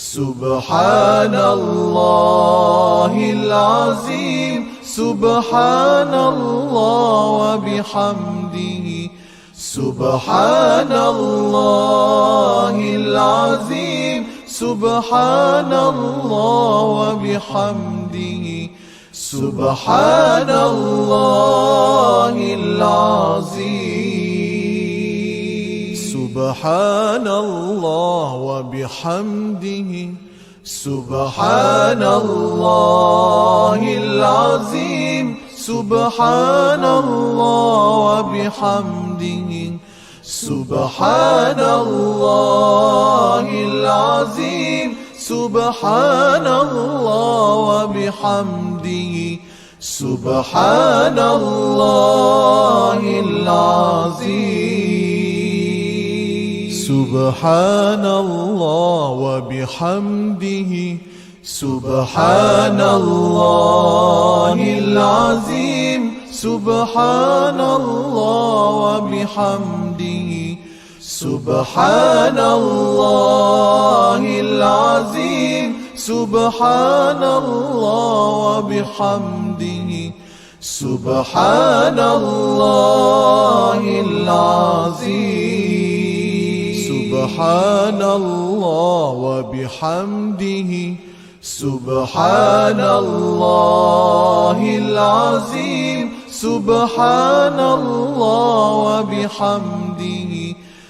سبحان الله العظيم سبحان الله وبحمده سبحان الله العظيم سبحان الله وبحمده سبحان الله العظيم سبحان الله وبحمده سبحان الله العظيم سبحان الله وبحمده سبحان الله العظيم سبحان الله وبحمده سبحان الله العظيم سبحان الله وبحمده سبحان الله العظيم سبحان الله وبحمده سبحان الله العظيم سبحان الله وبحمده سبحان الله العظيم سبحان الله وبحمده سبحان الله العظيم سبحان الله وبحمده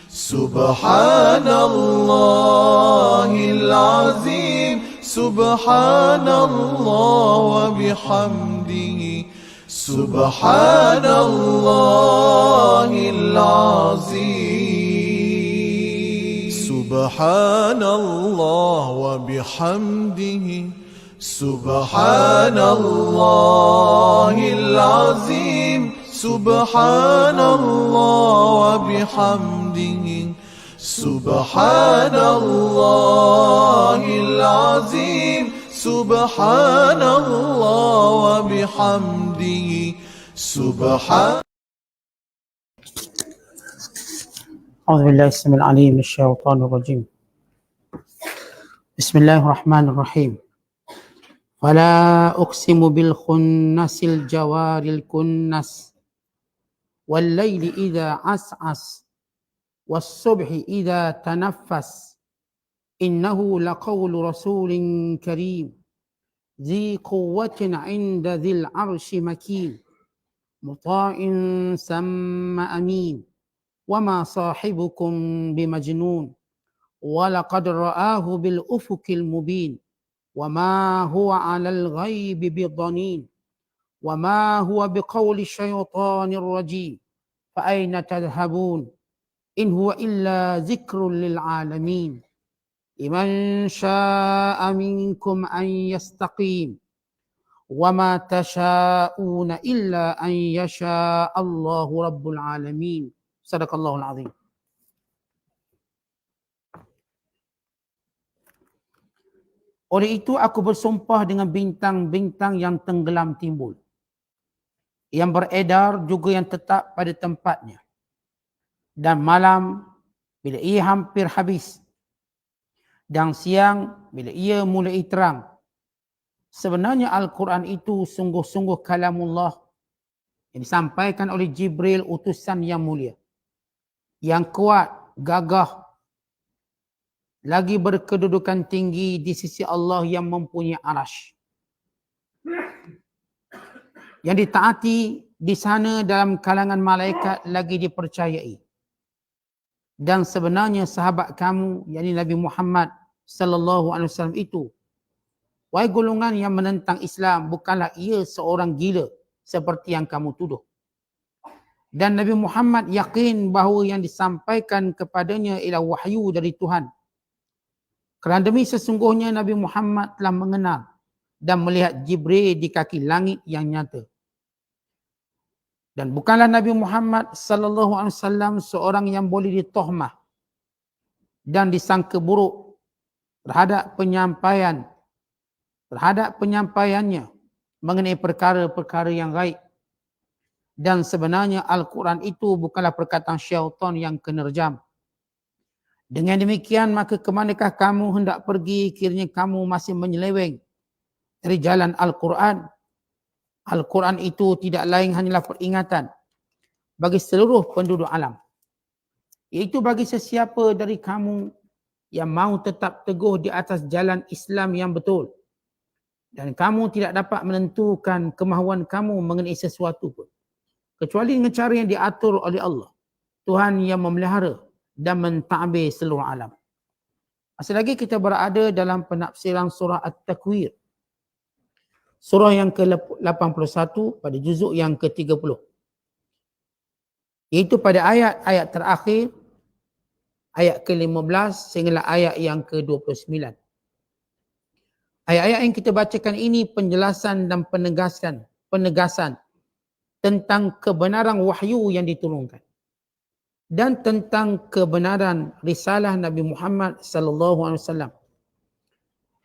سبحان الله العظيم سبحان الله وبحمده سبحان الله العظيم سبحان الله وبحمده سبحان الله العظيم سبحان الله وبحمده سبحان الله العظيم سبحان الله وبحمده سبحان. أعوذ بالله السميع العليم من الشيطان الرجيم. بسم الله الرحمن الرحيم. فلا أقسم بالخنس الجوار الكنس والليل إذا عسعس والصبح إذا تنفس إنه لقول رسول كريم ذي قوة عند ذي العرش مكين مطاع ثم أمين وما صاحبكم بمجنون ولقد رآه بالأفق المبين وما هو على الغيب بضنين وما هو بقول الشيطان الرجيم فأين تذهبون إن هو إلا ذكر للعالمين لمن شاء منكم أن يستقيم وما تشاءون إلا أن يشاء الله رب العالمين. صدق الله العظيم. Oleh itu aku bersumpah dengan bintang-bintang yang tenggelam timbul, yang beredar juga yang tetap pada tempatnya, dan malam bila ia hampir habis, dan siang bila ia mulai terang. Sebenarnya Al-Quran itu sungguh-sungguh kalamullah yang disampaikan oleh Jibril, utusan yang mulia, yang kuat, gagah, lagi berkedudukan tinggi di sisi Allah yang mempunyai arasy. Yang ditaati di sana dalam kalangan malaikat lagi dipercayai. Dan sebenarnya sahabat kamu, yakni Nabi Muhammad sallallahu alaihi wasallam itu, wahai golongan yang menentang Islam, bukanlah ia seorang gila seperti yang kamu tuduh. Dan Nabi Muhammad yakin bahawa yang disampaikan kepadanya ialah wahyu dari Tuhan. Kerana demi sesungguhnya Nabi Muhammad telah mengenal dan melihat Jibril di kaki langit yang nyata. Dan bukanlah Nabi Muhammad sallallahu alaihi wasallam seorang yang boleh ditohmah dan disangka buruk terhadap penyampaiannya mengenai perkara-perkara yang gaib. Dan sebenarnya Al-Quran itu bukanlah perkataan syaitan yang kenerjam. Dengan demikian maka kemanakah kamu hendak pergi, kiranya kamu masih menyeleweng dari jalan Al-Quran. Al-Quran itu tidak lain hanyalah peringatan bagi seluruh penduduk alam. Iaitu bagi sesiapa dari kamu yang mau tetap teguh di atas jalan Islam yang betul. Dan kamu tidak dapat menentukan kemahuan kamu mengenai sesuatu pun, kecuali dengan cara yang diatur oleh Allah, Tuhan yang memelihara dan mentadbir seluruh alam. Masih lagi kita berada dalam penafsiran surah At-Takwir. Surah yang ke-81 pada juzuk yang ke-30. Iaitu pada ayat-ayat terakhir, ayat ke-15 sehinggalah ayat yang ke-29. Ayat-ayat yang kita bacakan ini penjelasan dan penegasan tentang kebenaran wahyu yang diturunkan dan tentang kebenaran risalah Nabi Muhammad sallallahu alaihi wasallam,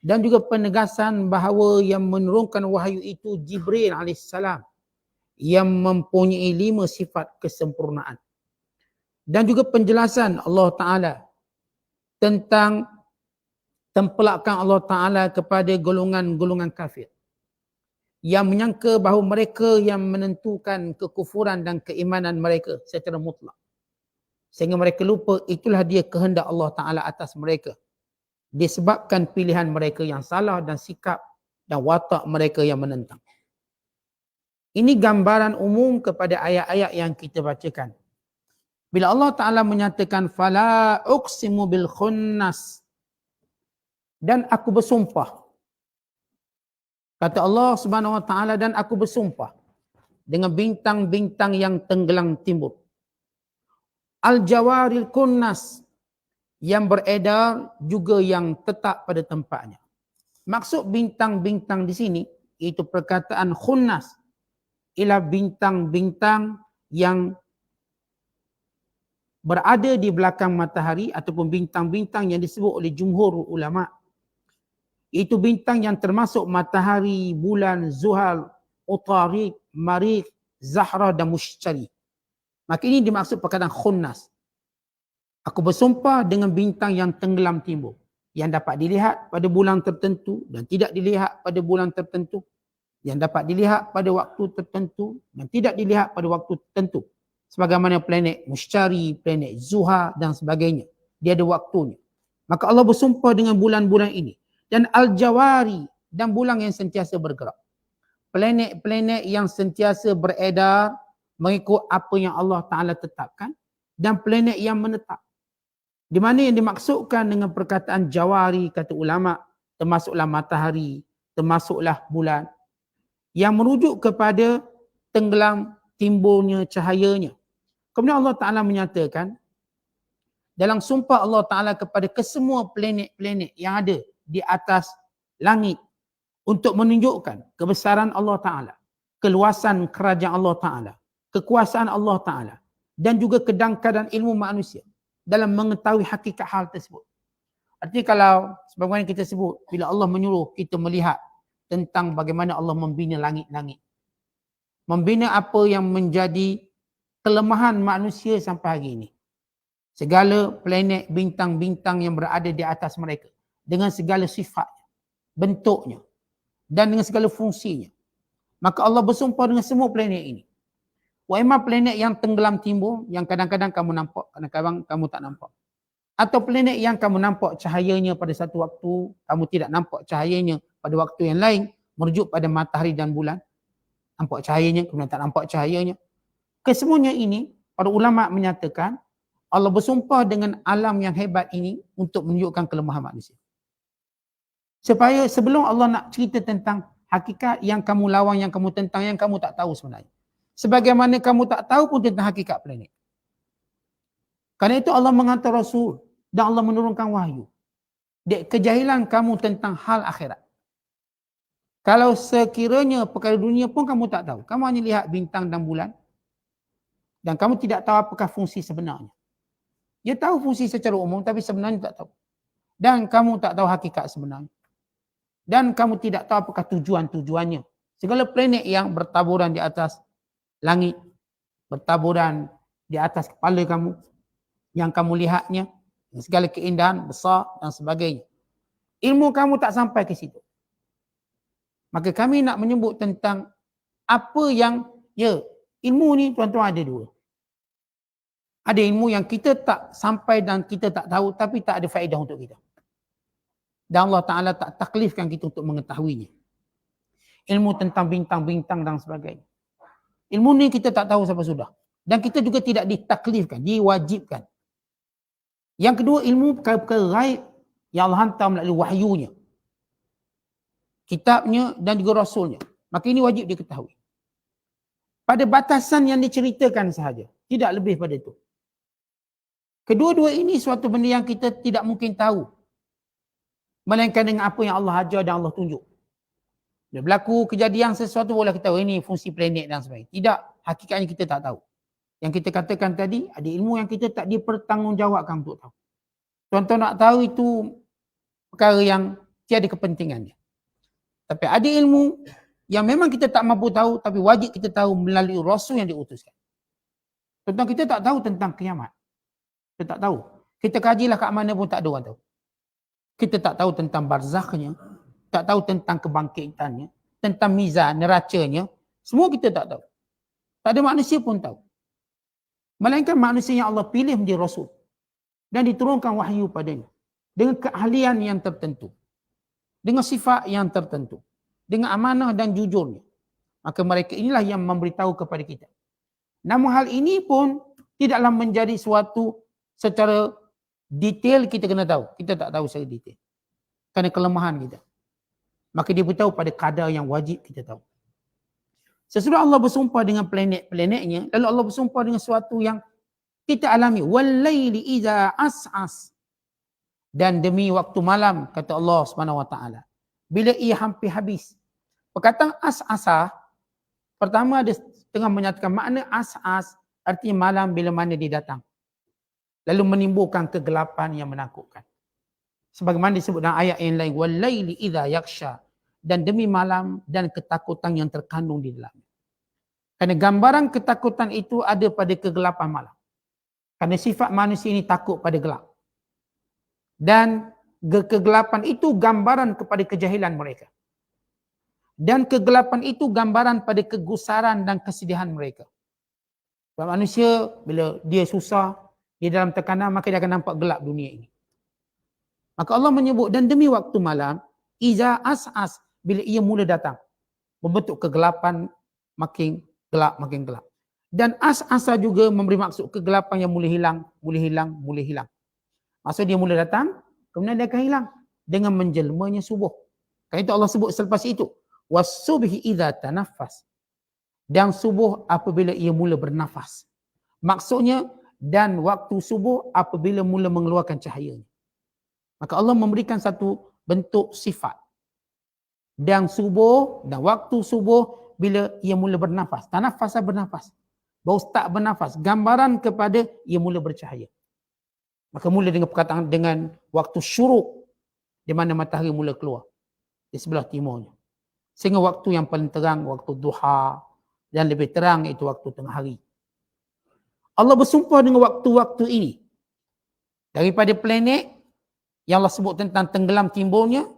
dan juga penegasan bahawa yang menurunkan wahyu itu Jibril alaihissalam yang mempunyai 5 sifat kesempurnaan, dan juga penjelasan Allah Ta'ala tentang tempelakan Allah Ta'ala kepada golongan-golongan kafir yang menyangka bahawa mereka yang menentukan kekufuran dan keimanan mereka secara mutlak, sehingga mereka lupa itulah dia kehendak Allah Ta'ala atas mereka disebabkan pilihan mereka yang salah dan sikap dan watak mereka yang menentang. Ini gambaran umum kepada ayat-ayat yang kita bacakan. Bila Allah Ta'ala menyatakan fala uqsimu bil khunnas, dan aku bersumpah, kata Allah Subhanahu wa Ta'ala, dan aku bersumpah dengan bintang-bintang yang tenggelam timbul, al-jawaril kunnas, yang beredar juga yang tetap pada tempatnya. Maksud bintang-bintang di sini iaitu perkataan khunnas ialah bintang-bintang yang berada di belakang matahari ataupun bintang-bintang yang disebut oleh jumhur ulama. Itu bintang yang termasuk matahari, bulan, Zuhal, Utarik, Marikh, Zahra dan Mushtari. Maka ini dimaksud perkataan khunnas. Aku bersumpah dengan bintang yang tenggelam timbul, yang dapat dilihat pada bulan tertentu dan tidak dilihat pada bulan tertentu, yang dapat dilihat pada waktu tertentu dan tidak dilihat pada waktu tertentu. Sebagaimana planet Mushtari, planet Zuhal dan sebagainya. Dia ada waktunya. Maka Allah bersumpah dengan bulan-bulan ini. Dan Al-Jawari, dan bulan yang sentiasa bergerak. Planet-planet yang sentiasa beredar mengikut apa yang Allah Ta'ala tetapkan, dan planet yang menetap. Di mana yang dimaksudkan dengan perkataan Jawari, kata ulama, termasuklah matahari, termasuklah bulan, yang merujuk kepada tenggelam timbulnya cahayanya. Kemudian Allah Ta'ala menyatakan dalam sumpah Allah Ta'ala kepada kesemua planet-planet yang ada di atas langit untuk menunjukkan kebesaran Allah Ta'ala, keluasan kerajaan Allah Ta'ala, kekuasaan Allah Ta'ala, dan juga kedangkalan ilmu manusia dalam mengetahui hakikat hal tersebut. Artinya kalau sebagaimana kita sebut, bila Allah menyuruh kita melihat tentang bagaimana Allah membina langit-langit, membina apa yang menjadi kelemahan manusia sampai hari ini. Segala planet, bintang-bintang yang berada di atas mereka, dengan segala sifatnya, bentuknya, dan dengan segala fungsinya. Maka Allah bersumpah dengan semua planet ini. Wa imma planet yang tenggelam timbul, yang kadang-kadang kamu nampak, kadang-kadang kamu tak nampak. Atau planet yang kamu nampak cahayanya pada satu waktu, kamu tidak nampak cahayanya pada waktu yang lain, merujuk pada matahari dan bulan. Nampak cahayanya, kemudian tak nampak cahayanya. Kesemuanya ini, para ulama menyatakan, Allah bersumpah dengan alam yang hebat ini untuk menunjukkan kelemahan manusia. Supaya sebelum Allah nak cerita tentang hakikat yang kamu lawan, yang kamu tentang, yang kamu tak tahu sebenarnya. Sebagaimana kamu tak tahu pun tentang hakikat planet. Kerana itu Allah menghantar Rasul dan Allah menurunkan wahyu. Kejahilan kamu tentang hal akhirat. Kalau sekiranya perkara dunia pun kamu tak tahu. Kamu hanya lihat bintang dan bulan. Dan kamu tidak tahu apakah fungsi sebenarnya. Dia tahu fungsi secara umum tapi sebenarnya tak tahu. Dan kamu tak tahu hakikat sebenarnya. Dan kamu tidak tahu apakah tujuan-tujuannya. Segala planet yang bertaburan di atas langit, bertaburan di atas kepala kamu, yang kamu lihatnya, Segala keindahan besar dan sebagainya. Ilmu kamu tak sampai ke situ. Maka kami nak menyebut tentang apa yang, ilmu ni tuan-tuan ada dua. Ada ilmu yang kita tak sampai dan kita tak tahu tapi tak ada faedah untuk kita. Dan Allah Ta'ala tak taklifkan kita untuk mengetahuinya. Ilmu tentang bintang-bintang dan sebagainya. Ilmu ni kita tak tahu sampai sudah. Dan kita juga tidak ditaklifkan, diwajibkan. Yang kedua, ilmu perkara ghaib yang Allah hantar melalui wahyunya. Kitabnya dan juga Rasulnya. Maka ini wajib diketahui. Pada batasan yang diceritakan sahaja. Tidak lebih pada itu. Kedua-dua ini suatu benda yang kita tidak mungkin tahu. Melainkan dengan apa yang Allah ajar dan Allah tunjuk. Bila berlaku kejadian sesuatu boleh kita tahu ini fungsi planet dan sebagainya. Tidak, hakikatnya kita tak tahu. Yang kita katakan tadi, ada ilmu yang kita tak dipertanggungjawabkan untuk tahu. Tuan-tuan nak tahu itu perkara yang tiada kepentingannya. Tapi ada ilmu yang memang kita tak mampu tahu tapi wajib kita tahu melalui Rasul yang diutuskan. Tuan-tuan, kita tak tahu tentang kiamat. Kita tak tahu. Kita kajilah kat mana pun tak ada orang tahu. Kita tak tahu tentang barzakhnya, tak tahu tentang kebangkitannya, tentang mizan, neracanya. Semua kita tak tahu. Tak ada manusia pun tahu. Melainkan manusia yang Allah pilih menjadi Rasul. Dan diturunkan wahyu padanya. Dengan keahlian yang tertentu. Dengan sifat yang tertentu. Dengan amanah dan jujurnya. Maka mereka inilah yang memberitahu kepada kita. Namun hal ini pun tidaklah menjadi suatu secara detail kita kena tahu. Kita tak tahu secara detail. Kerana kelemahan kita. Maka dia beritahu pada kadar yang wajib kita tahu. Sesudah Allah bersumpah dengan planet-planetnya, lalu Allah bersumpah dengan sesuatu yang kita alami. Wal-laili idza as'as. Dan demi waktu malam, kata Allah SWT. Bila ia hampir habis. Perkataan as-asah, pertama dia tengah menyatakan makna as-as, artinya malam bila mana dia datang. Lalu menimbulkan kegelapan yang menakutkan. Sebagaimana disebut dalam ayat yang lain, wal-laili idza yaghsha, dan demi malam dan ketakutan yang terkandung di dalamnya. Kerana gambaran ketakutan itu ada pada kegelapan malam. Kerana sifat manusia ini takut pada gelap. Dan kegelapan itu gambaran kepada kejahilan mereka. Dan kegelapan itu gambaran pada kegusaran dan kesedihan mereka. Sebab manusia bila dia susah, dia dalam tekanan, maka dia akan nampak gelap dunia ini. Maka Allah menyebut, dan demi waktu malam, iza as'as, bila ia mula datang, membentuk kegelapan makin gelap, makin gelap. Dan as-asa juga memberi maksud kegelapan yang mula hilang, mula hilang, mula hilang. Maksud dia mula datang, kemudian dia akan hilang dengan menjelmanya subuh. Kan itu Allah sebut selepas itu, was-subhi idza tanaffas. Dan subuh apabila ia mula bernafas. Maksudnya, dan waktu subuh apabila mula mengeluarkan cahayanya. Maka Allah memberikan satu bentuk sifat. Dan subuh, dan waktu subuh bila ia mula bernafas. Tanafas bernafas. Baru start bernafas. Gambaran kepada ia mula bercahaya. Maka mula dengan perkataan dengan waktu syuruk. Di mana matahari mula keluar. Di sebelah timurnya. Sehingga waktu yang paling terang, waktu duha. Dan lebih terang itu waktu tengah hari. Allah bersumpah dengan waktu-waktu ini. Daripada planet yang Allah sebut tentang tenggelam timbulnya.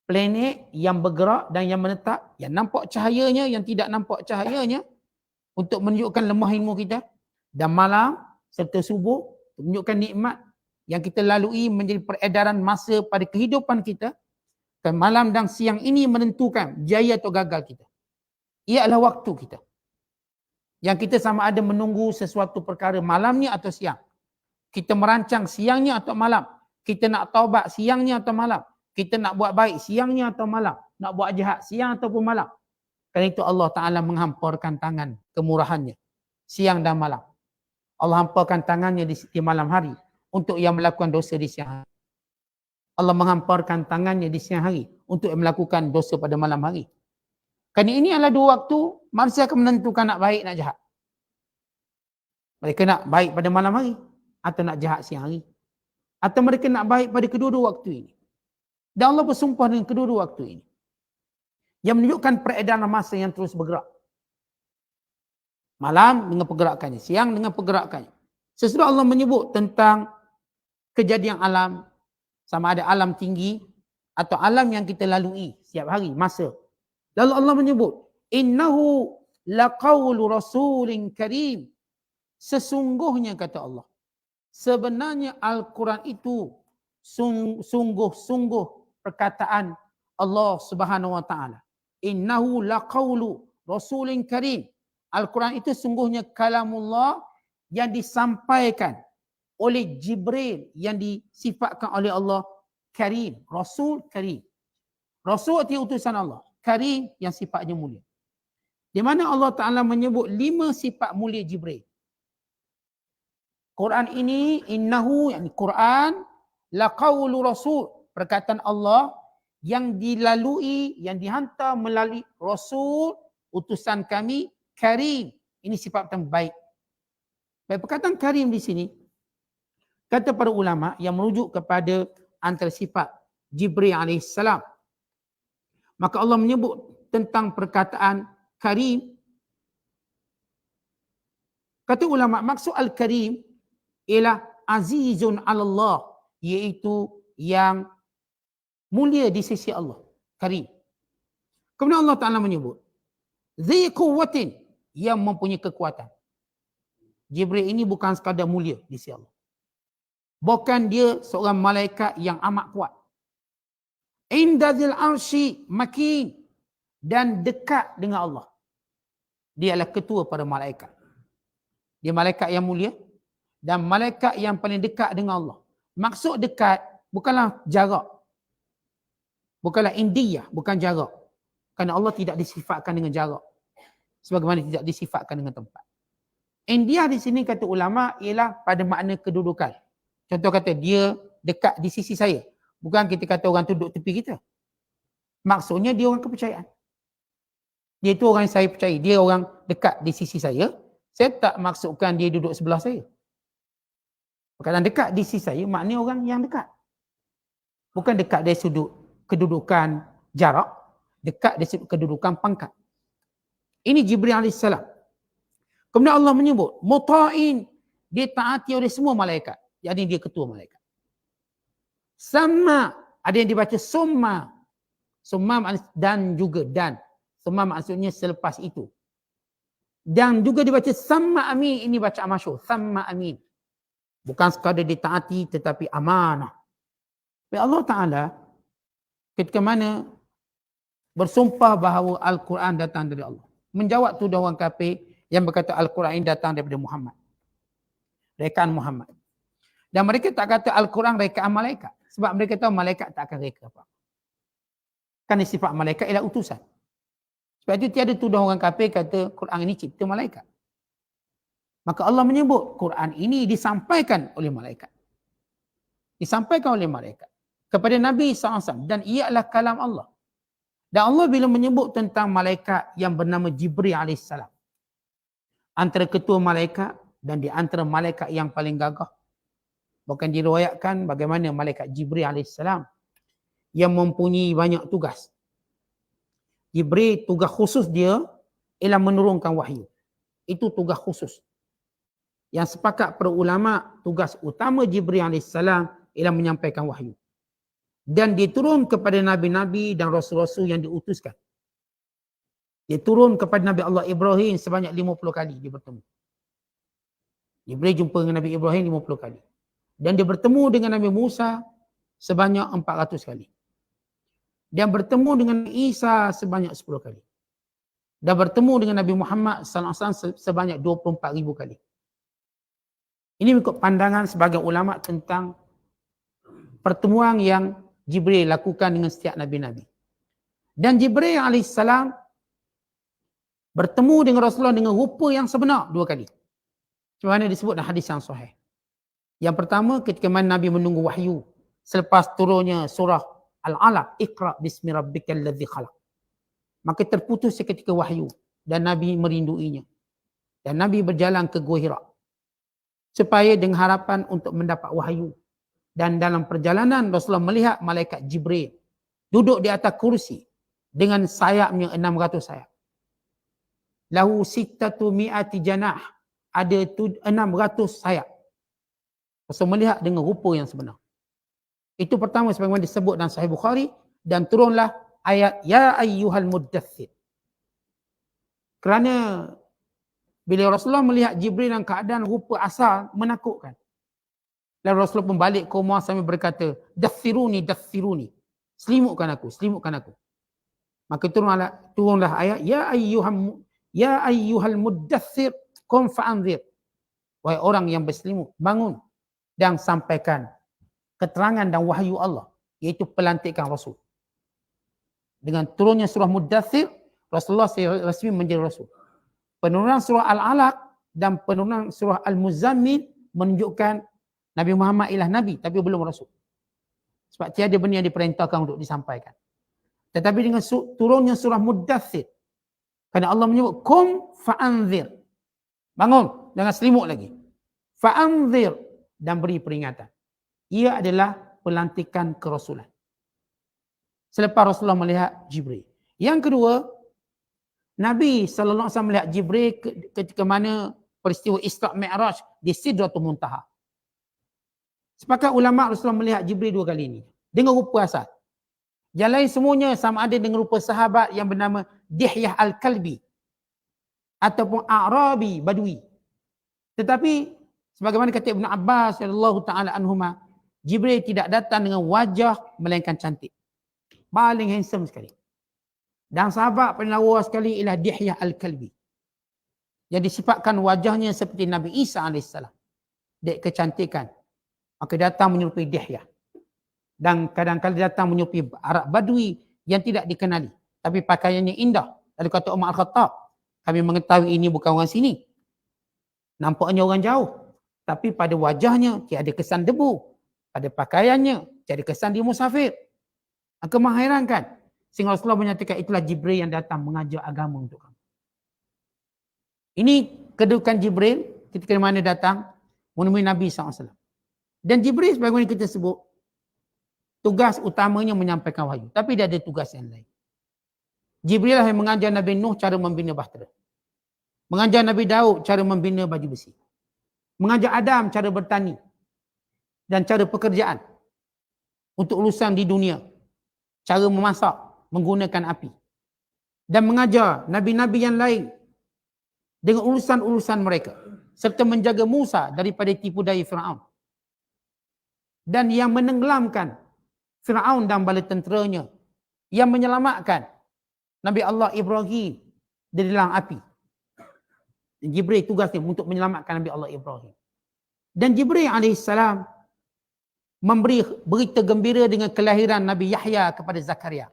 Planet yang bergerak dan yang menetap. Yang nampak cahayanya, yang tidak nampak cahayanya. Untuk menunjukkan lemah ilmu kita. Dan malam serta subuh. Menunjukkan nikmat yang kita lalui menjadi peredaran masa pada kehidupan kita. Dan malam dan siang ini menentukan jaya atau gagal kita. Ia adalah waktu kita. Yang kita sama ada menunggu sesuatu perkara malamnya atau siang. Kita merancang siangnya atau malam. Kita nak taubat siangnya atau malam. Kita nak buat baik siangnya atau malam. Nak buat jahat siang ataupun malam. Kerana itu Allah Ta'ala menghamparkan tangan kemurahannya. Siang dan malam. Allah hamparkan tangannya di malam hari. Untuk yang melakukan dosa di siang hari. Allah menghamparkan tangannya di siang hari. Untuk yang melakukan dosa pada malam hari. Kerana ini adalah dua waktu. Manusia akan menentukan nak baik, nak jahat. Mereka nak baik pada malam hari. Atau nak jahat siang hari. Atau mereka nak baik pada kedua-dua waktu ini. Dan Allah bersumpah dengan kedua-dua waktu ini. Yang menunjukkan peredaran masa yang terus bergerak. Malam dengan pergerakannya. Siang dengan pergerakannya. Sesudah Allah menyebut tentang kejadian alam, sama ada alam tinggi atau alam yang kita lalui setiap hari, masa. Lalu Allah menyebut, innahu laqawlu rasulin karim. Sesungguhnya kata Allah, sebenarnya Al-Quran itu sungguh-sungguh perkataan Allah Subhanahu wa taala. Innahu laqawlu rasulin karim. Al-Quran itu sungguhnya kalamullah yang disampaikan oleh Jibril yang disifatkan oleh Allah Karim, Rasul Karim. Rasul itu utusan Allah, Karim yang sifatnya mulia. Di mana Allah Ta'ala menyebut 5 sifat mulia Jibril. Quran ini, innahu, yang Quran, laqawlu Rasul, perkataan Allah yang dilalui, yang dihantar melalui Rasul, utusan kami, Karim. Ini sifat yang baik. Baik, perkataan Karim di sini, kata para ulama yang merujuk kepada antara sifat Jibril AS. Maka Allah menyebut tentang perkataan Karim. Kata ulama, maksud Al-Karim ialah azizun ala Allah, iaitu yang mulia di sisi Allah. Karim. Kemudian Allah Ta'ala menyebut dzi quwwatin, yang mempunyai kekuatan. Jibril ini bukan sekadar mulia di sisi Allah. Bukan dia seorang malaikat yang amat kuat. Inda dzil arsy makin, dan dekat dengan Allah. Dia adalah ketua para malaikat. Dia malaikat yang mulia dan malaikat yang paling dekat dengan Allah. Maksud dekat bukanlah jarak. Bukanlah indiyah, bukan jarak. Kerana Allah tidak disifatkan dengan jarak. Sebagaimana tidak disifatkan dengan tempat. Indiyah di sini kata ulama ialah pada makna kedudukan. Contoh kata dia dekat di sisi saya. Bukan kita kata orang tu duduk tepi kita. Maksudnya dia orang kepercayaan. Dia itu orang yang saya percaya. Dia orang dekat di sisi saya. Saya tak maksudkan dia duduk sebelah saya. Perkataan dekat di sisi saya maknanya orang yang dekat. Bukan dekat dari sudut kedudukan jarak. Dekat dari sudut kedudukan pangkat. Ini Jibril AS. Kemudian Allah menyebut, muta'in, dia taati oleh semua malaikat. Jadi dia ketua malaikat. Sama, ada yang dibaca summa. Summa dan juga dan. Summa maksudnya selepas itu. Dan juga dibaca sama amin. Ini baca masyhur, sama amin. Bukan sekadar ditaati tetapi amanah. Allah Ta'ala ketika mana bersumpah bahawa Al-Quran datang dari Allah. Menjawab tuduhan orang kafir yang berkata Al-Quran ini datang daripada Muhammad. Rekaan Muhammad. Dan mereka tak kata Al-Quran rekaan malaikat. Sebab mereka tahu malaikat tak akan reka apa. Kerana sifat malaikat ialah utusan. Sebab itu tiada tuduhan orang kafir kata Quran ini cipta malaikat. Maka Allah menyebut Quran ini disampaikan oleh malaikat. Disampaikan oleh malaikat. Kepada Nabi SAW. Dan ia adalah kalam Allah. Dan Allah bila menyebut tentang malaikat yang bernama Jibril AS. Antara ketua malaikat dan di antara malaikat yang paling gagah. Bahkan diriwayatkan bagaimana malaikat Jibril AS yang mempunyai banyak tugas. Jibril tugas khusus dia ialah menurunkan wahyu. Itu tugas khusus. Yang sepakat para ulama tugas utama Jibril AS ialah menyampaikan wahyu. Dan diturun kepada nabi-nabi dan rasul-rasul yang diutuskan. Dia turun kepada Nabi Allah Ibrahim sebanyak 50 kali dia bertemu. Jibril jumpa dengan Nabi Ibrahim 50 kali. Dan dia bertemu dengan Nabi Musa sebanyak 400 kali. Dan bertemu dengan Isa sebanyak 10 kali. Dan bertemu dengan Nabi Muhammad SAW sebanyak 24,000 kali. Ini mengikut pandangan sebagian ulama tentang pertemuan yang Jibril lakukan dengan setiap Nabi-Nabi. Dan Jibril AS bertemu dengan Rasulullah dengan rupa yang sebenar 2 kali. Macam mana disebut dalam hadis yang sahih. Yang pertama ketika mana Nabi menunggu wahyu. Selepas turunnya surah Al-Alaq. Iqra' bismi rabbikal ladzi khalaq. Maka terputus seketika wahyu. Dan Nabi merinduinya. Dan Nabi berjalan ke Gua Hira. Supaya dengan harapan untuk mendapat wahyu. Dan dalam perjalanan Rasulullah melihat malaikat Jibril duduk di atas kursi dengan sayapnya 600 sayap. Lahu sittatu mi'ati janah, ada 600 sayap. Rasul melihat dengan rupa yang sebenar. Itu pertama sebagaimana disebut dalam Sahih Bukhari, dan turunlah ayat ya ayyuhal muddaththir. Kerana bila Rasulullah melihat Jibril dalam keadaan rupa asal menakutkan. Lalu Rasulullah pun balik ke rumah sambil berkata, daththiruni, daththiruni. Selimutkan aku, selimutkan aku. Maka turunlah ayat ya ayyuhal muddaththir qum fa'anzir. Wahai orang yang berselimut, bangun dan sampaikan keterangan dan wahyu Allah, iaitu pelantikan Rasul. Dengan turunnya surah Muddaththir, Rasulullah resmi menjadi Rasul. Penurunan surah Al-Alaq dan penurunan surah Al-Muzammil menunjukkan Nabi Muhammad ialah Nabi tapi belum Rasul. Sebab tiada benda yang diperintahkan untuk disampaikan. Tetapi dengan turunnya surah Muddaththir, kerana Allah menyebut qum fa'anzir. Bangun, jangan selimut lagi. Fa'anzir, dan beri peringatan. Ia adalah pelantikan kerasulan. Selepas Rasulullah melihat Jibril. Yang kedua, Nabi SAW melihat Jibril ketika mana peristiwa Isra' Mi'raj di Sidratul Muntaha. Sepakat ulama Rasulullah melihat Jibril 2 kali ini dengan rupa asal. Yang lain semuanya sama ada dengan rupa sahabat yang bernama Dihyah Al-Kalbi ataupun A'rabi Badui. Tetapi sebagaimana kata Ibn Abbas radhiyallahu taala anhuma, Jibril tidak datang dengan wajah melainkan cantik. Paling handsome sekali. Dan sahabat paling lawa sekali ialah Dihyah Al-Kalbi. Yang disifatkan wajahnya seperti Nabi Isa AS. Dek kecantikan. Maka datang menyerupai Dihyah. Dan kadang-kadang datang menyerupai Arab Badui yang tidak dikenali. Tapi pakaiannya indah. Lalu kata Umar Al-Khattab, kami mengetahui ini bukan orang sini. Nampaknya orang jauh. Tapi pada wajahnya tiada kesan debu. Pada pakaiannya tiada kesan dia musafir. Maka menghairankan. Sehingga Rasulullah menyatakan itulah Jibril yang datang mengajar agama untuk kamu. Ini kedudukan Jibril ketika mana datang menemui Nabi SAW. Dan Jibril sebagaimana kita sebut, tugas utamanya menyampaikan wahyu. Tapi dia ada tugas yang lain. Jibril lah yang mengajar Nabi Nuh cara membina bahtera. Mengajar Nabi Daud cara membina baju besi. Mengajar Adam cara bertani. Dan cara pekerjaan. Untuk urusan di dunia. Cara memasak menggunakan api. Dan mengajar Nabi-Nabi yang lain. Dengan urusan-urusan mereka. Serta menjaga Musa daripada tipu daya Fir'aun. Dan yang menenggelamkan Fir'aun dan bala tenteranya. Yang menyelamatkan Nabi Allah Ibrahim dari dalam api. Jibril tugasnya untuk menyelamatkan Nabi Allah Ibrahim. Dan Jibril AS memberi berita gembira dengan kelahiran Nabi Yahya kepada Zakaria.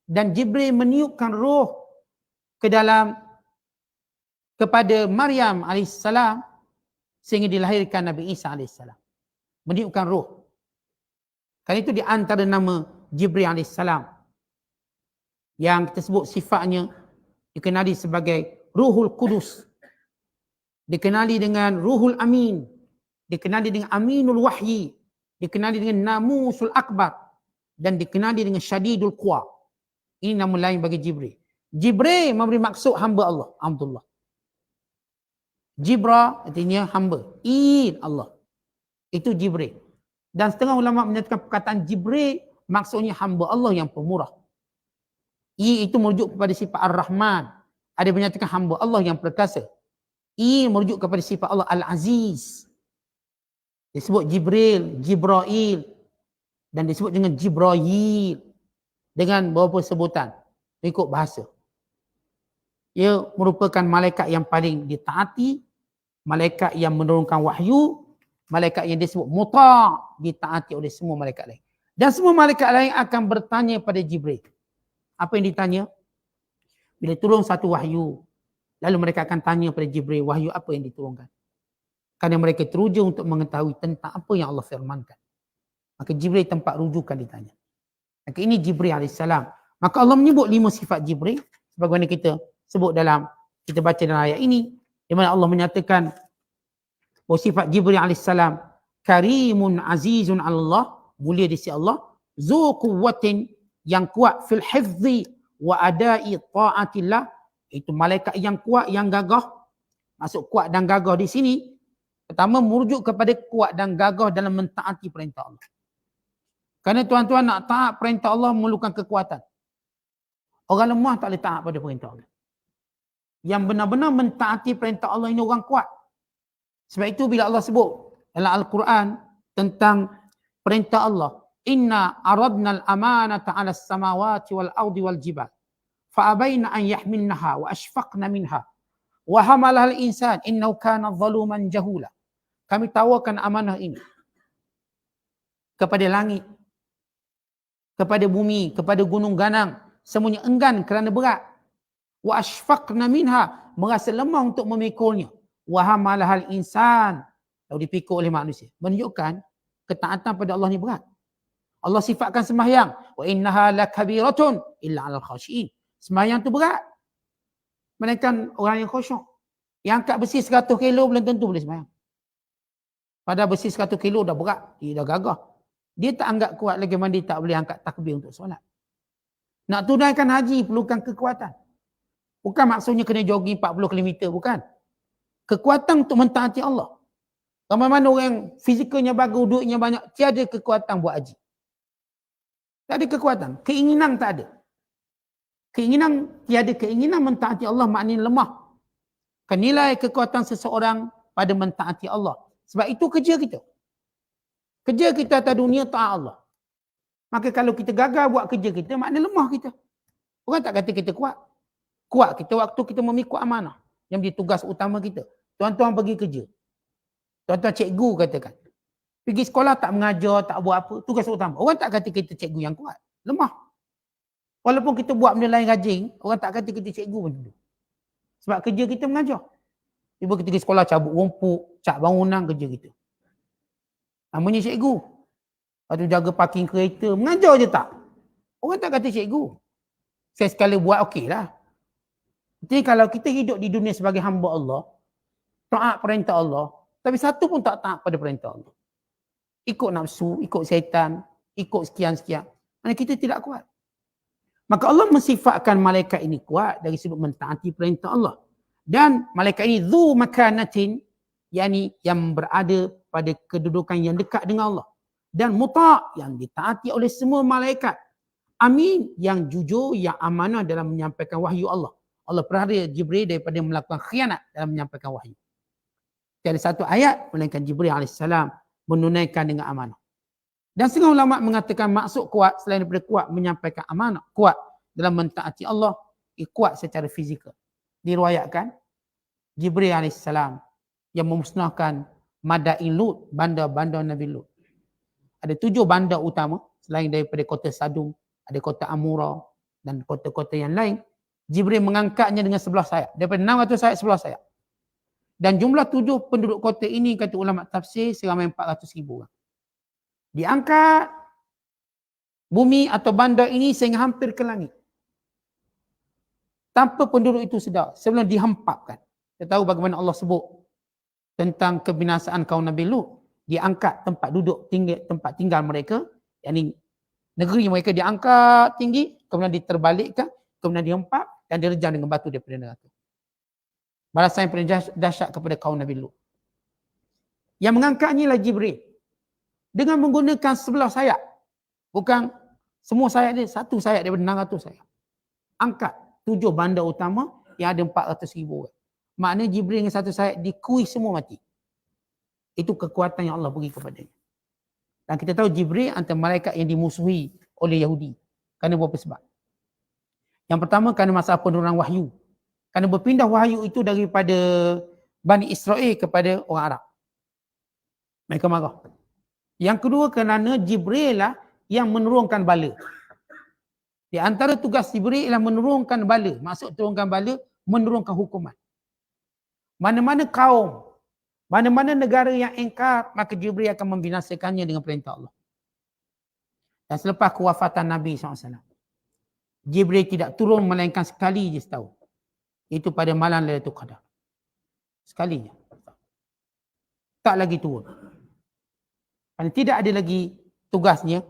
Dan Jibril meniupkan roh ke dalam kepada Maryam AS sehingga dilahirkan Nabi Isa AS. Meniupkan roh. Kerana itu di antara nama Jibril AS yang kita sebut sifatnya dikenali sebagai Ruhul Kudus. Dikenali dengan Ruhul Amin. Dikenali dengan Aminul Wahyi. Dikenali dengan Namusul Akbar. Dan dikenali dengan Syadidul Quwa. Ini nama lain bagi Jibril. Jibril memberi maksud hamba Allah. Alhamdulillah. Jibra artinya hamba. Allah. Itu Jibril. Dan setengah ulama menyatakan perkataan Jibril maksudnya hamba Allah yang pemurah. Itu merujuk kepada sifat Ar-Rahman. Ada yang menyatakan hamba Allah yang perkasa. Merujuk kepada sifat Allah Al-Aziz. Disebut Jibril, Jibrail. Dan disebut dengan Jibrail. Dengan beberapa sebutan. Ikut bahasa. Ia merupakan malaikat yang paling ditaati. Malaikat yang menurunkan wahyu. Malaikat yang disebut muta' ditaati oleh semua malaikat lain. Dan semua malaikat lain akan bertanya pada Jibril. Apa yang ditanya? Bila turun satu wahyu, lalu mereka akan tanya pada Jibril, wahyu apa yang diturunkan? Kerana mereka teruja untuk mengetahui tentang apa yang Allah firmankan. Maka Jibril tempat rujukan ditanya. Maka ini Jibril AS. Maka Allah menyebut 5 sifat Jibril. Sebagaimana kita sebut kita baca dalam ayat ini. Di mana Allah menyatakan bahawa sifat Jibril AS. Karimun azizun Allah. Mulia di sisi Allah. Zu quwwatin, yang kuat fil hifzi wa adai ta'atillah. Itu malaikat yang kuat, yang gagah. Maksud kuat dan gagah di sini Pertama, merujuk kepada kuat dan gagah dalam mentaati perintah Allah. Kerana tuan-tuan nak taat perintah Allah memerlukan kekuatan. Orang lemah tak boleh taat pada perintah Allah. Yang benar-benar mentaati perintah Allah ini orang kuat. Sebab itu bila Allah sebut dalam Al-Quran tentang perintah Allah, inna aradna al-amanata 'ala as-samawati wal ardi wal jibal fa abaina an yahmilnaha wa ashfaqna minha wa hamalaha al-insan innahu kana zaluman jahula. Kami tawarkan amanah ini kepada langit, kepada bumi, kepada gunung ganang, semuanya enggan kerana berat. Wa ashfaqna minha, merasa lemah untuk memikulnya. Wa hamalahal insan, lalu dipikul oleh manusia. Menunjukkan ketaatan pada Allah ni berat. Allah sifatkan sembahyang, wa innaha lakabiratun illa 'alal khashiin. Sembahyang tu berat. Melainkan orang yang khusyuk. Yang angkat besi 100 kilo belum tentu boleh sembahyang. Padahal besi 100 kilo dah berat, dia dah gagah. Dia tak anggap kuat lagi mana dia tak boleh angkat takbir untuk solat. Nak tunaikan haji perlukan kekuatan. Bukan maksudnya kena jogging 40 km, bukan. Kekuatan untuk mentaati Allah. Ramai mana orang yang fizikalnya bagus, duitnya banyak, tiada kekuatan buat haji. Tak ada kekuatan. Keinginan tak ada. Tiada keinginan mentaati Allah maknanya lemah. Kenilai kekuatan seseorang pada mentaati Allah. Sebab itu kerja kita. Kerja kita atas dunia taat Allah. Maka kalau kita gagal buat kerja kita, maknanya lemah kita. Orang tak kata kita kuat. Kuat kita waktu kita memikul amanah. Yang menjadi tugas utama kita. Tuan-tuan pergi kerja. Tuan-tuan cikgu katakan. Pergi sekolah tak mengajar, tak buat apa. Tugas utama. Orang tak kata kita cikgu yang kuat. Lemah. Walaupun kita buat benda lain rajin, orang tak kata kita cikgu pun dulu. Sebab kerja kita mengajar. Tiba kita pergi sekolah cabut rumput, cat bangunan, kerja kita. Namanya cikgu. Lepas tu jaga parking kereta, mengajar je tak. Orang tak kata cikgu. Sekali-sekala buat okey lah. Jadi kalau kita hidup di dunia sebagai hamba Allah, taat perintah Allah, tapi satu pun tak taat pada perintah Allah. Ikut nafsu, ikut syaitan, ikut sekian-sekian. Mana kita tidak kuat. Maka Allah mensifatkan malaikat ini kuat dari sudut mentaati perintah Allah. Dan malaikat ini dzu makanatin, yakni yang berada pada kedudukan yang dekat dengan Allah. Dan muta' yang ditaati oleh semua malaikat. Amin, yang jujur, yang amanah dalam menyampaikan wahyu Allah. Allah pelihara Jibril daripada melakukan khianat dalam menyampaikan wahyu. Tiada satu ayat melainkan Jibril AS menunaikan dengan amanah. Dan setengah ulama mengatakan maksud kuat selain daripada kuat menyampaikan amanah, kuat dalam mentaati Allah, kuat secara fizikal. Diriwayatkan Jibril AS yang memusnahkan Madain Lut, bandar-bandar Nabi Lut. Ada 7 bandar utama selain daripada kota Sadum, ada kota Amura dan kota-kota yang lain. Jibril mengangkatnya dengan 11 sayap. Daripada 600 sayap, 11 sayap. Dan jumlah 7 penduduk kota ini, kata ulama tafsir, seramai 400,000 orang. Diangkat bumi atau bandar ini sehingga hampir ke langit. Tanpa penduduk itu sedar, sebelum dihempapkan. Kita tahu bagaimana Allah sebut tentang kebinasaan kaum Nabi Lut. Diangkat tempat duduk tinggi, tempat tinggal mereka, yakni negeri mereka diangkat tinggi, kemudian diterbalikkan, kemudian dihempap dan direjam dengan batu daripada neraka. Balasan yang paling dahsyat kepada kaum Nabi Lut. Yang mengangkatnya ialah Jibril. Dengan menggunakan 11 sayap. Bukan semua sayap dia, satu sayap daripada 600 sayap. Angkat 7 bandar utama yang ada 400,000 orang. Maknanya Jibril dengan satu sayap dikui semua mati. Itu kekuatan yang Allah beri kepadanya. Dan kita tahu Jibril antara malaikat yang dimusuhi oleh Yahudi. Kerana beberapa sebab. Yang pertama kerana masalah penurunan wahyu. Kerana berpindah wahyu itu daripada Bani Israel kepada orang Arab. Mereka marah. Yang kedua kerana Jibril lah yang menurunkan bala. Di antara tugas Jibril ialah menurunkan bala. Maksud turunkan bala, menurunkan hukuman. Mana-mana kaum, mana-mana negara yang engkar, maka Jibril akan membinasakannya dengan perintah Allah. Dan selepas kewafatan Nabi SAW, Jibril tidak turun melainkan sekali je setahun. Itu pada malam Lailatul Qadar. Sekali je. Tak lagi turun. Kerana tidak ada lagi tugasnya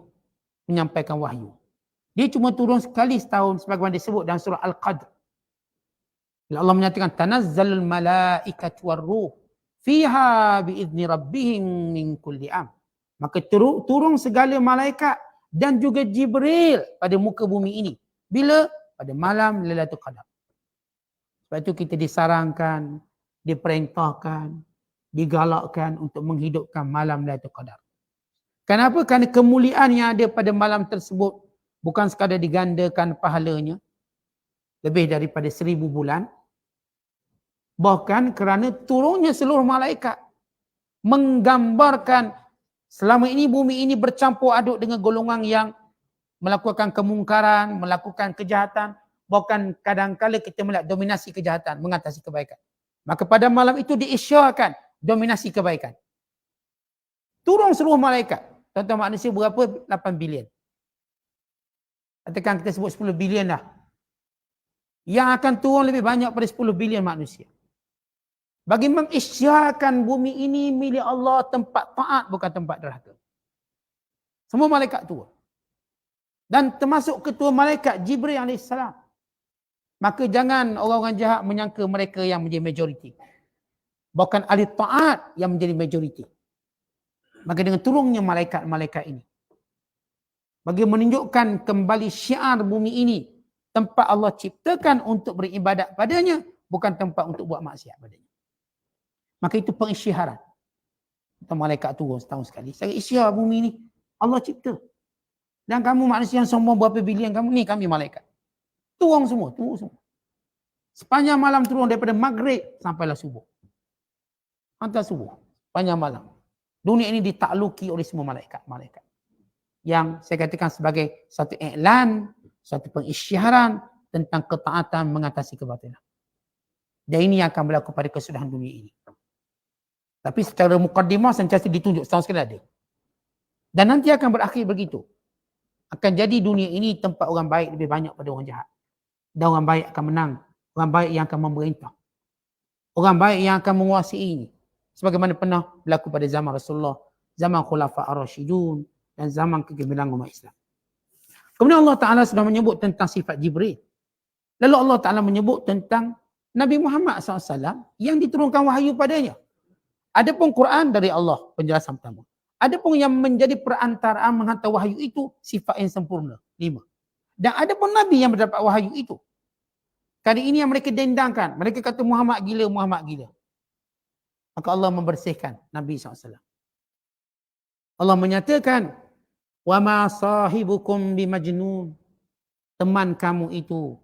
menyampaikan wahyu. Dia cuma turun sekali setahun sebagaimana disebut dalam surah Al-Qadr. Allah menyatakan tanazzalul malaikatu war-ruh fiha biizni rabbihim min kulli am. Maka turun segala malaikat dan juga Jibril pada muka bumi ini. Bila? Pada malam Lailatul Qadar. Sebab itu kita disarankan, diperintahkan, digalakkan untuk menghidupkan malam Lailatul Qadar. Kenapa? Kerana kemuliaan yang ada pada malam tersebut bukan sekadar digandakan pahalanya lebih daripada 1000 bulan. Bahkan kerana turunnya seluruh malaikat menggambarkan selama ini bumi ini bercampur aduk dengan golongan yang melakukan kemungkaran, melakukan kejahatan. Bahkan kadang-kala kita melihat dominasi kejahatan mengatasi kebaikan. Maka pada malam itu diisyaratkan dominasi kebaikan. Turun seluruh malaikat. Tuan-tuan manusia berapa? 8 bilion. Katakan kita sebut 10 bilion dah. Yang akan turun lebih banyak pada 10 bilion manusia. Bagi mengisytiharkan bumi ini milik Allah, tempat taat bukan tempat derhaka. Semua malaikat turun. Dan termasuk ketua malaikat Jibril AS. Maka jangan orang-orang jahat menyangka mereka yang menjadi majoriti. Bahkan ahli taat yang menjadi majoriti. Maka dengan turunnya malaikat-malaikat ini, bagi menunjukkan kembali syiar bumi ini, tempat Allah ciptakan untuk beribadat padanya, bukan tempat untuk buat maksiat padanya. Maka itu pengisyarat. Malaikat turun setahun sekali. Saya isyar bumi ini, Allah cipta. Dan kamu manusia yang sombong berapa bilion kamu, ni kami malaikat. Turun semua. Sepanjang malam turun daripada maghrib sampailah subuh. Hantar subuh. Sepanjang malam. Dunia ini ditakluki oleh semua malaikat-malaikat. Yang saya katakan sebagai satu iklan, satu pengisyaran tentang ketaatan mengatasi kebatilan. Dan ini akan berlaku pada kesudahan dunia ini. Tapi secara mukaddimah sentiasa ditunjuk setahun sekali ada. Dan nanti akan berakhir begitu. Akan jadi dunia ini tempat orang baik lebih banyak pada orang jahat. Dan orang baik akan menang. Orang baik yang akan memerintah. Orang baik yang akan menguasai ini. Sebagaimana pernah berlaku pada zaman Rasulullah, zaman Khulafa Ar-Rasyidun dan zaman kegemilangan umat Islam. Kemudian Allah Ta'ala sudah menyebut tentang sifat Jibril. Lalu Allah Ta'ala menyebut tentang Nabi Muhammad SAW yang diturunkan wahyu padanya. Adapun Quran dari Allah, penjelasan pertama. Adapun yang menjadi perantaraan menghantar wahyu itu sifat yang sempurna, 5. Dan adapun Nabi yang mendapat wahyu itu. Kali ini yang mereka dendangkan. Mereka kata Muhammad gila, Muhammad gila. Maka Allah membersihkan Nabi SAW. Allah menyatakan, وَمَا صَاحِبُكُمْ بِمَجْنُونَ. Teman kamu itu,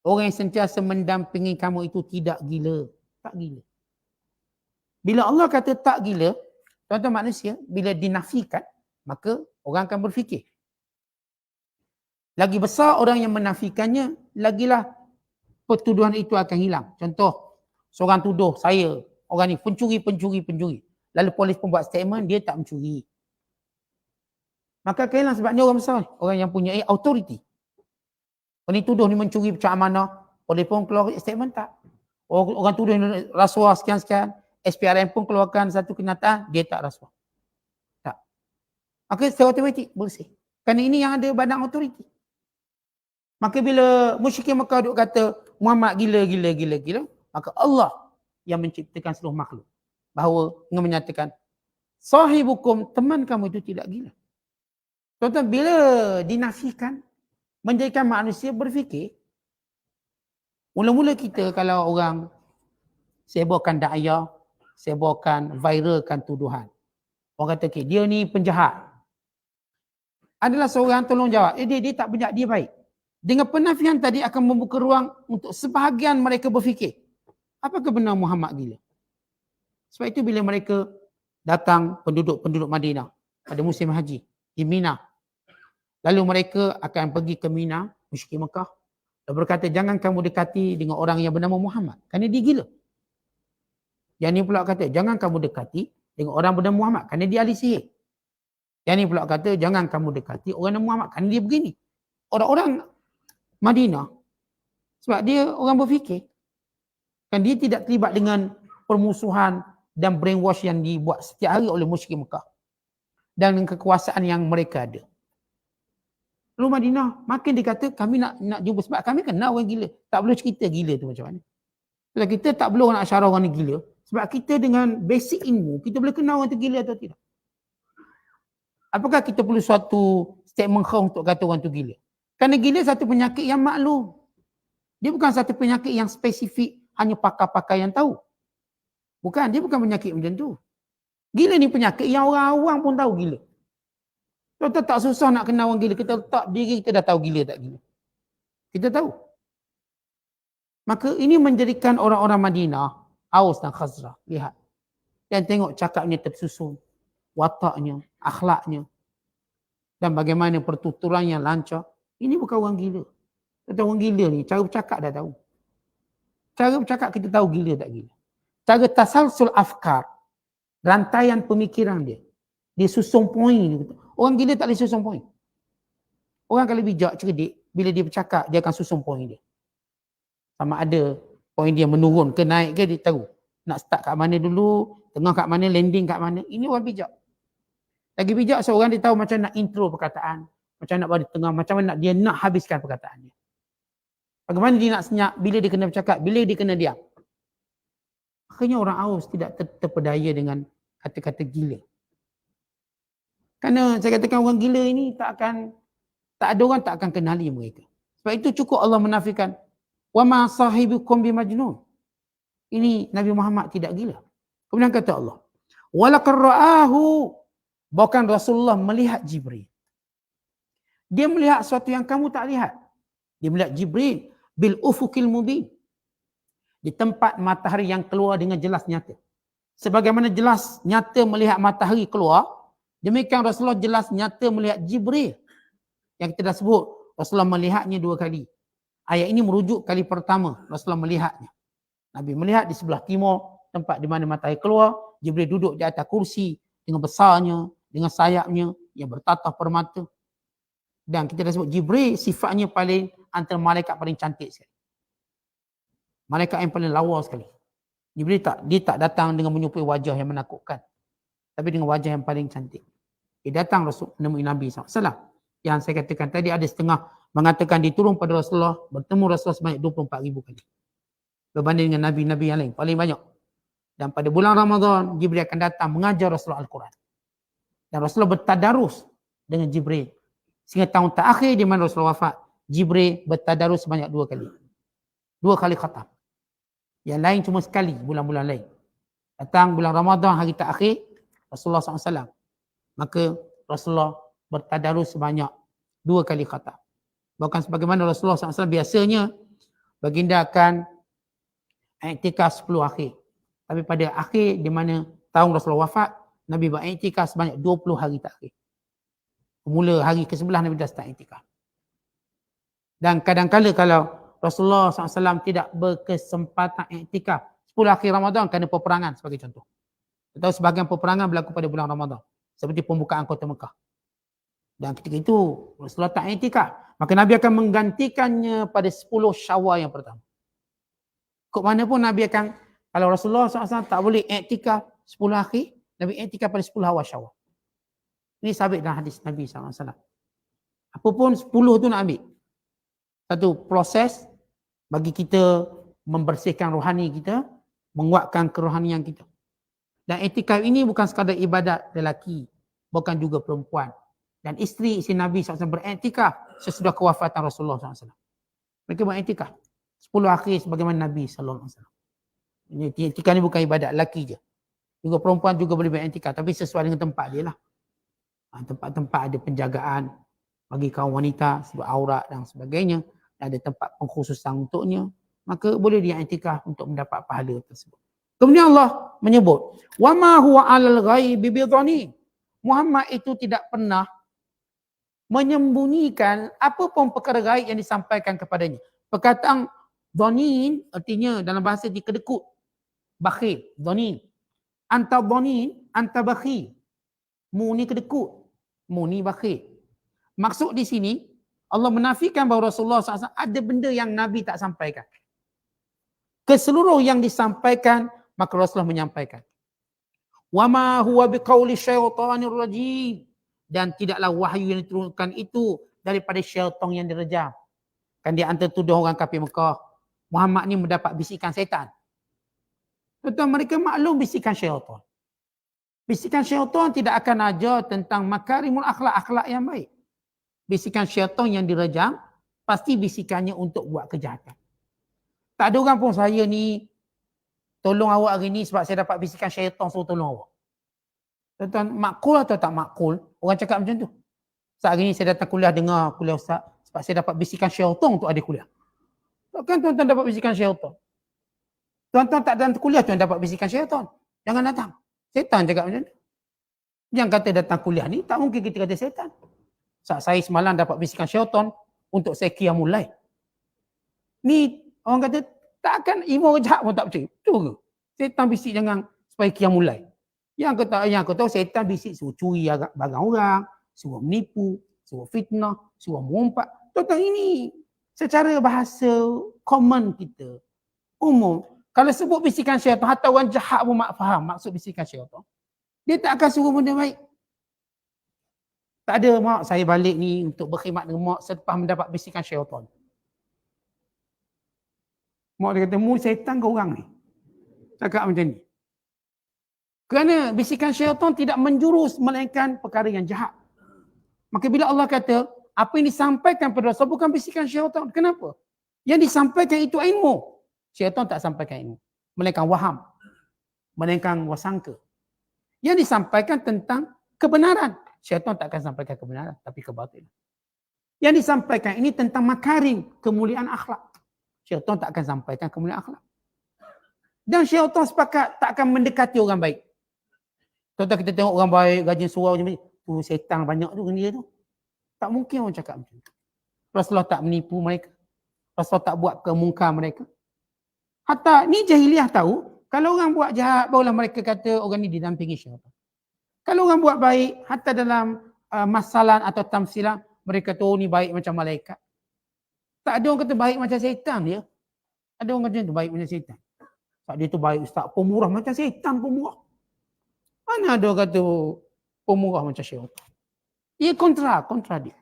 orang yang sentiasa mendampingi kamu itu tidak gila. Tak gila. Bila Allah kata tak gila, tuan-tuan manusia, bila dinafikan, maka orang akan berfikir. Lagi besar orang yang menafikannya, lagilah pertuduhan itu akan hilang. Contoh, seorang tuduh saya, orang ni pencuri. Lalu polis pun buat statement, dia tak mencuri. Maka hilang sebabnya orang besar, orang yang punya authority. Orang ni tuduh ni mencuri macam mana, polis pun keluar statement tak. Orang tuduh ni rasuah sekian-sekian, SPRM pun keluarkan satu kenyataan, dia tak rasuah. Tak. Maka secara automatik bersih. Kerana ini yang ada badan authority. Maka bila musyrikin Mekah duk kata Muhammad gila, maka Allah yang menciptakan seluruh makhluk. Bahawa dengan menyatakan sahibukum, teman kamu itu tidak gila. Tuan-tuan, bila dinafikan, menjadikan manusia berfikir, mula-mula kita kalau orang sebarkan da'ayah, sebarkan, viralkan tuduhan. Orang kata, okay, dia ni penjahat. Adalah seorang tolong jawab. Dia tak penjahat, dia baik. Dengan penafian tadi akan membuka ruang untuk sebahagian mereka berfikir, apakah benar Muhammad gila? Sebab itu bila mereka datang penduduk-penduduk Madinah pada musim haji di Mina, lalu mereka akan pergi ke Mina, musyrikin Mekah, dan berkata, jangan kamu dekati dengan orang yang bernama Muhammad, kerana dia gila. Yang ni pula kata, jangan kamu dekati dengan orang bernama Muhammad, kerana dia ahli sihir. Yang ni pula kata, jangan kamu dekati orang bernama Muhammad, kerana dia begini. Orang-orang Madinah, sebab dia orang berfikir, kan dia tidak terlibat dengan permusuhan dan brainwash yang dibuat setiap hari oleh musyrik Mekah dan dengan kekuasaan yang mereka ada. Lalu Madinah makin dikata kami nak jumpa, sebab kami kenal orang gila. Tak boleh cerita gila tu macam mana. Sebab kita tak boleh nak syarah orang ni gila. Sebab kita dengan basic ilmu, kita boleh kenal orang tu gila atau tidak. Apakah kita perlu suatu statement khas untuk kata orang tu gila? Kerana gila satu penyakit yang maklum. Dia bukan satu penyakit yang spesifik hanya pakar-pakar yang tahu. Bukan, dia bukan penyakit macam tu. Gila ni penyakit yang orang awam pun tahu gila. Kita tak susah nak kenal orang gila. Kita letak diri kita dah tahu gila tak gila. Kita tahu. Maka ini menjadikan orang-orang Madinah, Aus dan Khazraj, lihat. Dan tengok cakapnya tersusun. Wataknya, akhlaknya. Dan bagaimana pertuturannya lancar. Ini bukan orang gila. Kita tahu orang gila ni, cara bercakap dah tahu. Cara bercakap kita tahu gila tak gila. Cara tasalsul afkar, rantaian pemikiran dia. Dia susun poin. Orang gila tak boleh susun poin. Orang kalau bijak, cerdik, bila dia bercakap, dia akan susun poin dia. Sama ada poin dia menurun ke naik ke, dia tahu. Nak start kat mana dulu, tengah kat mana, landing kat mana. Ini orang bijak. Lagi bijak seorang dia tahu macam nak intro perkataan. Macam nak bagi tengah, macam mana dia nak habiskan perkataan dia. Bagaimana dia nak senyap, bila dia kena bercakap, bila dia kena diam. Akhirnya orang Aus tidak terpedaya dengan kata-kata gila. Kerana saya katakan orang gila ini tak ada orang tak akan kenali mereka. Sebab itu cukup Allah menafikan, wa ma sahibukum bimajnun. Ini Nabi Muhammad tidak gila. Kemudian kata Allah, walaqad ra'ahu, bahkan Rasulullah melihat Jibril. Dia melihat sesuatu yang kamu tak lihat. Dia melihat Jibril bil ufukil mubin. Di tempat matahari yang keluar dengan jelas nyata. Sebagaimana jelas nyata melihat matahari keluar, demikian Rasulullah jelas nyata melihat Jibril. Yang kita dah sebut, Rasulullah melihatnya 2 kali. Ayat ini merujuk kali pertama Rasulullah melihatnya. Nabi melihat di sebelah timur, tempat di mana matahari keluar, Jibril duduk di atas kursi dengan besarnya, dengan sayapnya yang bertatah permata. Dan kita dah sebut Jibril sifatnya paling antara malaikat paling cantik sekali. Malaikat yang paling lawa sekali. Jibril dia tak datang dengan menyerupai wajah yang menakutkan. Tapi dengan wajah yang paling cantik. Dia datang Rasul menemui Nabi SAW. Yang saya katakan tadi ada setengah mengatakan diturun pada Rasulullah, bertemu Rasulullah sebanyak 24,000 kali. Berbanding dengan Nabi-Nabi yang lain, paling banyak. Dan pada bulan Ramadan, Jibril akan datang mengajar Rasulullah Al-Quran. Dan Rasulullah bertadarus dengan Jibril. Sehingga tahun terakhir di mana Rasulullah wafat, Jibril bertadarus sebanyak 2 kali. 2 kali khatam. Yang lain cuma sekali, bulan-bulan lain. Datang bulan Ramadan, hari terakhir, Rasulullah SAW. Maka Rasulullah bertadarus sebanyak 2 kali khatam. Bahkan sebagaimana Rasulullah SAW biasanya, baginda akan iktikaf 10 akhir. Tapi pada akhir di mana tahun Rasulullah wafat, Nabi beriktikaf sebanyak 20 hari terakhir. Mula hari ke-11 Nabi dah start iktikaf. Dan kadang-kala kalau Rasulullah SAW tidak berkesempatan iktikaf 10 akhir Ramadan kerana peperangan sebagai contoh. Atau sebahagian peperangan berlaku pada bulan Ramadan. Seperti pembukaan kota Mekah. Dan ketika itu Rasulullah tak iktikaf. Maka Nabi akan menggantikannya pada 10 Syawal yang pertama. Kok mana pun Nabi akan, kalau Rasulullah SAW tak boleh iktikaf 10 akhir, Nabi iktikaf pada 10 awal Syawal. Ini sabit dalam hadis Nabi SAW. Apapun 10 tu nak ambil. Satu proses bagi kita membersihkan rohani kita, menguatkan kerohanian kita. Dan iktikaf ini bukan sekadar ibadat lelaki, bukan juga perempuan. Dan isteri Nabi SAW beriktikaf sesudah kewafatan Rasulullah SAW. Mereka beriktikaf 10 akhir sebagaimana Nabi SAW. Iktikaf ni bukan ibadat lelaki je. Juga perempuan juga boleh beriktikaf, tapi sesuai dengan tempat dia lah. Tempat-tempat ada penjagaan bagi kaum wanita sebab aurat dan sebagainya, ada tempat pengkhususan untuknya, maka boleh dia iktikaf untuk mendapat pahala tersebut. Kemudian Allah menyebut, wa ma huwa 'alal ghaibi bidhanin. Muhammad itu tidak pernah menyembunyikan apa pun perkara gaib yang disampaikan kepadanya. Perkataan dhanin artinya dalam bahasa dikedekut, bakhil, dhanin. Anta dhanin, anta bakhil. Mu ni kedekut, mu ni bakhil. Maksud di sini Allah menafikan bahawa Rasulullah SAW ada benda yang Nabi tak sampaikan. Keseluruh yang disampaikan, maka Rasulullah menyampaikan. Wa ma huwa biqauli syaitanir rajim. Dan tidaklah wahyu yang diturunkan itu daripada syaitan yang direjam. Kan dia antara tuduh orang kafir Mekah, Muhammad ni mendapat bisikan syaitan. Tuan-tuan, mereka maklum bisikan syaitan. Bisikan syaitan tidak akan ajar tentang makarimul akhlak yang baik. Bisikan syaitan yang direjam, pasti bisikannya untuk buat kejahatan. Tak ada orang pun saya ni tolong awak hari ni sebab saya dapat bisikan syaitan suruh tolong awak. Tuan-tuan, makul atau tak makul? Orang cakap macam tu. Saat hari ni saya datang kuliah, dengar kuliah Ustaz sebab saya dapat bisikan syaitan untuk ada kuliah. Takkan tuan-tuan dapat bisikan syaitan? Tuan-tuan tak datang kuliah, tuan dapat bisikan syaitan. Jangan datang. Setan cakap macam tu. Yang kata datang kuliah ni, tak mungkin kita kata setan. Saat saya semalam dapat bisikan syaitan untuk saya qiyamul lail. Ni orang kata, takkan ilmu jahat pun tak percaya. Betul ke? Setan bisik jangan supaya qiyamul lail. Yang kata setan bisik suruh curi barang orang, suruh menipu, suruh fitnah, suruh mengumpat. Tuan-tuan, ini secara bahasa common kita, umum. Kalau sebut bisikan syaitan, hatta orang jahat pun faham maksud bisikan syaitan. Dia tak akan suruh benda baik. Tak ada, mak saya balik ni untuk berkhidmat dengan mak selepas mendapat bisikan syaitan. Mak dia kata, mu syaitan ke orang ni? Cakap macam ni. Kerana bisikan syaitan tidak menjurus melainkan perkara yang jahat. Maka bila Allah kata, apa yang disampaikan pada Rasul bukan bisikan syaitan. Kenapa? Yang disampaikan itu ilmu. Syaitan tak sampaikan ilmu. Melainkan waham. Melainkan wasangka. Yang disampaikan tentang kebenaran. Syaitan tak akan sampaikan kebenaran, tapi kebatilan. Yang disampaikan ini tentang makarim, kemuliaan akhlak. Syaitan tak akan sampaikan kemuliaan akhlak. Dan syaitan sepakat tak akan mendekati orang baik. Tuan-tuan, kita tengok orang baik, rajin surau macam ni. Tu setan banyak tu dengan dia tu. Tak mungkin orang cakap macam tu. Rasulullah tak menipu mereka. Rasulullah tak buat kemungkar mereka. Hatta ni jahiliah tahu, kalau orang buat jahat, barulah mereka kata orang ni didampingi syaitan. Kalau orang buat baik, hatta dalam masalah atau tamsilah, mereka tahu ni baik macam malaikat. Tak ada orang kata baik macam syaitan dia. Ada orang kata tu baik macam syaitan. Sebab dia tu baik ustaz, pemurah macam syaitan pemurah. Mana ada orang kata pemurah macam syaitan. Ia kontra dia.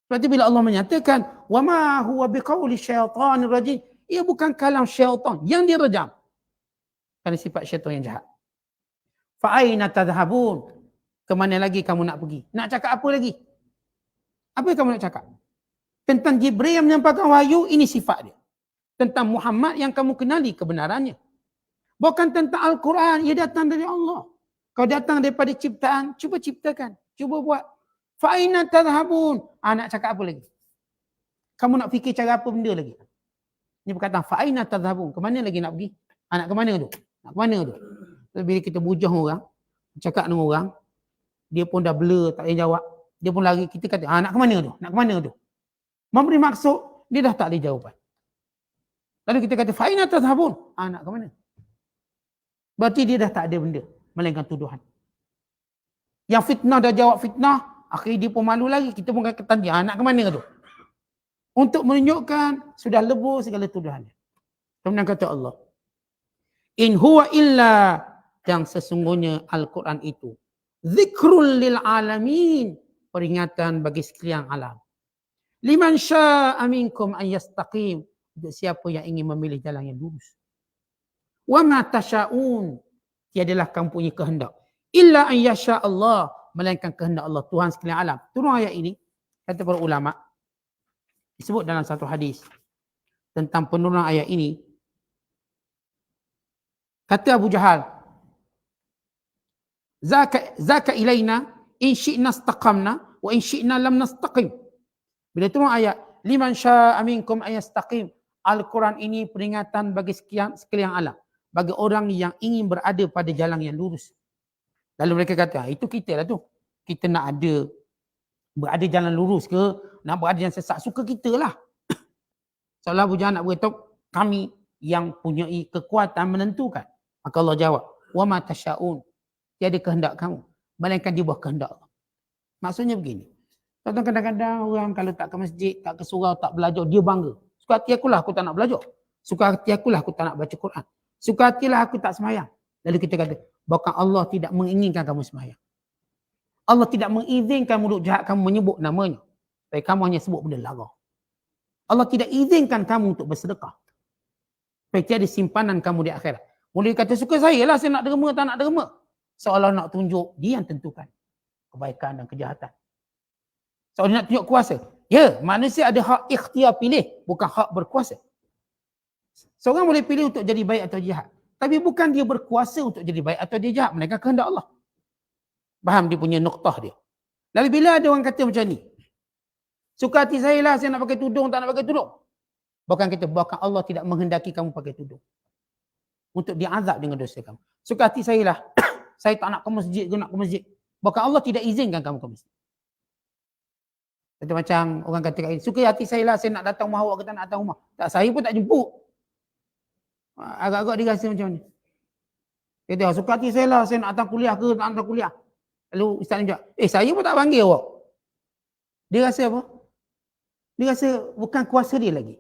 Berarti bila Allah menyatakan, wa ma huwa biqauli syaitanir rajim, ia bukan kalam syaitan yang direjam. Kerana sifat syaitan yang jahat. Fa'aina tadhhabun? Kemana lagi kamu nak pergi? Nak cakap apa lagi? Apa yang kamu nak cakap? Tentang Jibril yang menyampaikan wahyu, ini sifat dia. Tentang Muhammad yang kamu kenali kebenarannya. Bukan tentang Al-Quran, ia datang dari Allah. Kau datang daripada ciptaan, cuba ciptakan. Cuba buat. Fa'aina tadhhabun? Nak cakap apa lagi? Kamu nak fikir cara apa benda lagi? Ini perkataan fa'aina tadhhabun. Kemana lagi nak pergi? Nak ke mana tu? Nak ke mana tu? Bila kita bujang orang, cakap dengan orang, dia pun dah blur, tak boleh jawab. Dia pun lari, kita kata, nak ke mana tu? Nak ke mana tu? Memberi maksud, dia dah tak boleh jawapan. Lalu kita kata, fa'aina tadhhabun? Nak ke mana? Berarti dia dah tak ada benda, melainkan tuduhan. Yang fitnah dah jawab fitnah, akhirnya dia pun malu lagi. Kita pun kata dia, nak ke mana tu? Untuk menunjukkan sudah lebur segala tuduhannya. Kemudian kata Allah, in huwa illa, yang sesungguhnya Al-Quran itu zikrul lil alamin, peringatan bagi sekalian alam. Liman syaa minkum an yastaqim, untuk siapa yang ingin memilih jalan yang lurus. Wa ma tasyaun, tiadalah kamu punya kehendak, illa an yasha Allah, melainkan kehendak Allah, Tuhan sekalian alam. Turun ayat ini, kata para ulama, disebut dalam satu hadis tentang penurunan ayat ini. Kata Abu Jahal, zaka ilaina in syi'na istaqamna wa in syi'na lam nastaqim. Bila turun ayat liman syaa minkum ayastaqim, Al-Quran ini peringatan bagi sekalian alam, bagi orang yang ingin berada pada jalan yang lurus. Lalu mereka kata, itu kita lah tu. Kita nak ada berada jalan lurus ke, nak berada jalan sesat, suka kita lah. Seolah Abu Jahal nak beritahu kami yang punya kekuatan menentukan. Maka Allah jawab, wa ma tasyaun, tiada kehendak kamu, melainkan di bawah kehendak Allah. Maksudnya begini. Kadang-kadang orang kalau tak ke masjid, tak ke surau, tak belajar, dia bangga. Suka hati akulah aku tak nak belajar. Suka hati akulah aku tak nak baca Quran. Suka hatilah aku tak sembahyang. Lalu kita kata, bahkan Allah tidak menginginkan kamu sembahyang. Allah tidak mengizinkan mulut jahat kamu menyebut namanya. Supaya kamu hanya sebut benda lara. Allah tidak izinkan kamu untuk bersedekah. Supaya tiada simpanan kamu di akhirat. Mula dia kata, suka saya lah saya nak derma tak nak derma. Seolah nak tunjuk dia yang tentukan kebaikan dan kejahatan. Seolah dia nak tunjuk kuasa. Ya, manusia ada hak ikhtiar pilih, bukan hak berkuasa. Seorang boleh pilih untuk jadi baik atau jahat. Tapi bukan dia berkuasa untuk jadi baik atau dia jahat. Melainkan kehendak Allah. Faham dia punya noktah dia. Lalu bila ada orang kata macam ni, suka hati saya lah saya nak pakai tudung, tak nak pakai tudung. Bahkan kita, bahkan Allah tidak menghendaki kamu pakai tudung. Untuk diazab dengan dosa kamu. Suka hati saya lah, saya tak nak ke masjid ke nak ke masjid. Bahkan Allah tidak izinkan kamu ke masjid. Kata macam orang kata kat ini, suka hati saya lah saya nak datang rumah awak ke tak nak datang rumah. Tak, saya pun tak jemput. Agak-agak dia rasa macam ni. Dia kata, suka hati saya lah saya nak datang kuliah ke tak nak datang kuliah. Lalu Ustaz ni cakap, saya pun tak panggil awak. Dia rasa apa? Dia rasa bukan kuasa dia lagi.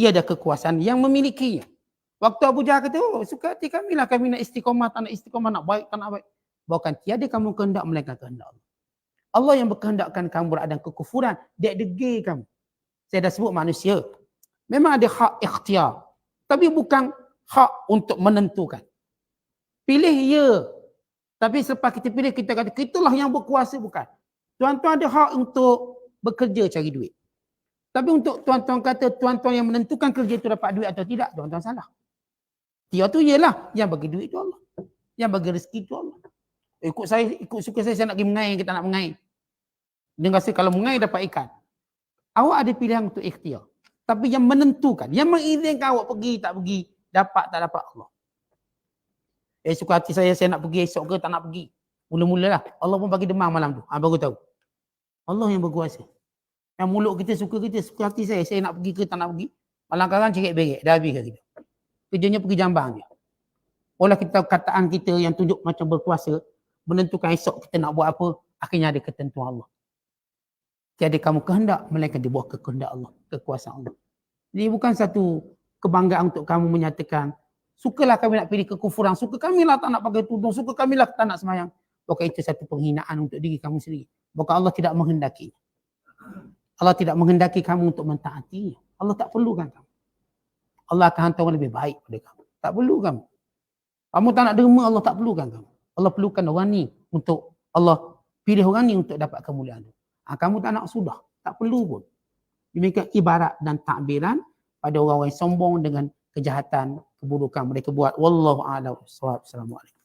Ia ada kekuasaan yang memilikinya. Waktu Abu Jahal kata, suka hati kami lah, kami nak istiqamah, tak nak istiqamah, nak baik, tak nak baik. Bahkan tiada kamu kehendak melainkan kehendak Allah. Allah yang berkehendakkan kamu berada dalam kekufuran, dia degil kamu. Saya dah sebut manusia. Memang ada hak ikhtiar. Tapi bukan hak untuk menentukan. Pilih ya. Tapi selepas kita pilih, kita kata, kitalah yang berkuasa, bukan. Tuan-tuan ada hak untuk bekerja cari duit. Tapi untuk tuan-tuan kata, tuan-tuan yang menentukan kerja itu dapat duit atau tidak, tuan-tuan salah. Dia tu ialah, yang bagi duit itu Allah. Yang bagi rezeki itu Allah. Ikut saya, ikut suka saya nak pergi mengair, kita nak mengair. Dia rasa kalau mengair dapat ikan. Awak ada pilihan untuk ikhtiar. Tapi yang menentukan, yang mengizinkan awak pergi, tak pergi, dapat, tak dapat Allah. Suka hati saya nak pergi esok ke tak nak pergi. Mula-mula lah. Allah pun bagi demam malam tu. Baru tahu. Allah yang berkuasa. Yang mulut kita suka hati saya nak pergi ke tak nak pergi. Malang-kalang cerit-berit. Dah habis ke kita. Kerjanya pergi jambang je. Olah kita kataan kita yang tunjuk macam berkuasa, menentukan esok kita nak buat apa, akhirnya ada ketentuan Allah. Tiada kamu kehendak, melainkan di bawah kehendak Allah, kekuasaan Allah. Ini bukan satu kebanggaan untuk kamu menyatakan, sukalah kami nak pilih kekufuran, suka kami lah tak nak pakai tudung, suka kami lah tak nak semayang. Bukan itu satu penghinaan untuk diri kamu sendiri. Bukan Allah tidak menghendaki. Allah tidak menghendaki kamu untuk mentaatinya. Allah tak perlukan kamu. Allah akan hantar orang lebih baik pada kamu. Tak perlu kamu. Kamu tak nak derma, Allah tak perlukan kamu. Allah perlukan orang ni untuk, Allah pilih orang ni untuk dapat kemuliaan. Kamu tak nak sudah. Tak perlu pun. Demikian ibarat dan takbiran pada orang-orang yang sombong dengan kejahatan, keburukan mereka buat. Wallahu a'lam. Assalamualaikum.